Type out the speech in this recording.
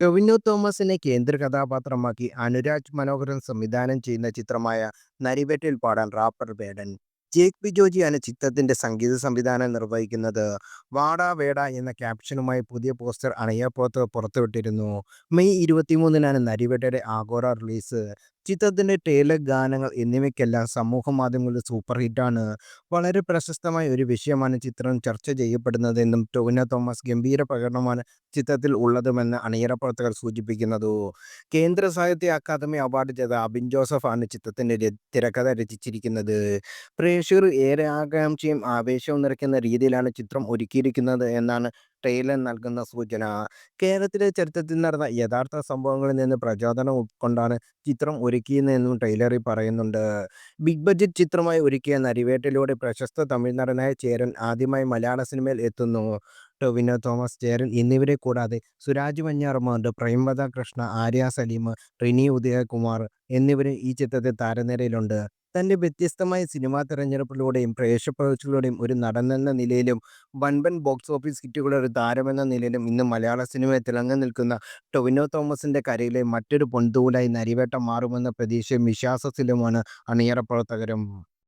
ടൊവിനോ തോമസിനെ കേന്ദ്ര കഥാപാത്രമാക്കി അനുരാഗ് മനോഹരൻ സംവിധാനം ചെയ്യുന്ന ചിത്രമായ നരിവേട്ടയിൽ പാടാൻ റാപ്പർ വേടൻ. ജേക്ക് പി ജോർജിയാണ് ചിത്രത്തിന്റെ സംഗീത സംവിധാനം നിർവഹിക്കുന്നത്. വാടാ വേട എന്ന ക്യാപ്ഷനുമായി പുതിയ പോസ്റ്റർ അണിയപ്പുറത്ത് പുറത്തുവിട്ടിരുന്നു. മെയ് 23-നാണ് നരിവേട്ടയുടെ ആഗോള റിലീസ്. ചിത്രത്തിന്റെ ട്രെയിലർ, ഗാനങ്ങൾ എന്നിവയ്ക്കെല്ലാം സമൂഹ മാധ്യമങ്ങളിൽ സൂപ്പർ ഹിറ്റാണ്. വളരെ പ്രശസ്തമായ ഒരു വിഷയമാണ് ചിത്രം ചർച്ച ചെയ്യപ്പെടുന്നതെന്നും ടൊവിനോ തോമസ് ഗംഭീര പ്രകടനമാണ് ചിത്രത്തിൽ ഉള്ളതുമെന്ന് അണിയറ പ്രവർത്തകർ സൂചിപ്പിക്കുന്നതു. കേന്ദ്ര സാഹിത്യ അക്കാദമി അവാർഡ് ജേത അബിൻ ജോസഫ് ആണ് ചിത്രത്തിന്റെ തിരക്കഥ രചിച്ചിരിക്കുന്നത്. പ്രേക്ഷകർ ഏറെ ആകാംക്ഷയും ആവേശവും നിറയ്ക്കുന്ന രീതിയിലാണ് ചിത്രം ഒരുക്കിയിരിക്കുന്നത് എന്നാണ് ട്രെയിലർ നൽകുന്ന സൂചന. കേരളത്തിലെ ചരിത്രത്തിൽ നടന്ന യഥാർത്ഥ സംഭവങ്ങളിൽ നിന്ന് പ്രചോദനം ഉൾക്കൊണ്ടാണ് ചിത്രം ഒരുക്കിയതെന്നും ട്രെയിലറിൽ പറയുന്നുണ്ട്. ബിഗ് ബഡ്ജറ്റ് ചിത്രമായി ഒരുക്കിയ നരിവേട്ടയിലൂടെ പ്രശസ്ത തമിഴ് നടനായ ചേരൻ ആദ്യമായി മലയാള സിനിമയിൽ എത്തുന്നു. ടൊവിനോ തോമസ്, ചേരൻ എന്നിവരെ കൂടാതെ സുരാജ് വെഞ്ഞാറമൂട്, പ്രേംവദ കൃഷ്ണ, ആര്യ സലീം, റിനി ഉദയകുമാർ എന്നിവരും ഈ ചിത്രത്തിൽ താരനിരയിലുണ്ട്. തന്റെ വ്യത്യസ്തമായ സിനിമാ തെരഞ്ഞെടുപ്പിലൂടെയും പ്രേക്ഷക ഒരു നടനെന്ന നിലയിലും വൻപൻ ബോക്സ് ഓഫീസ് ഹിറ്റുകളുടെ ഒരു താരമെന്ന നിലയിലും ഇന്ന് മലയാള സിനിമയിൽ തിളങ്ങി നിൽക്കുന്ന ടൊവിനോ തോമസിന്റെ കരയിലെ മറ്റൊരു പൊൻതൂവലായി നരിവേട്ട മാറുമെന്ന പ്രതീക്ഷയും വിശ്വാസത്തിലുമാണ് അണിയറ പ്രവർത്തകരും.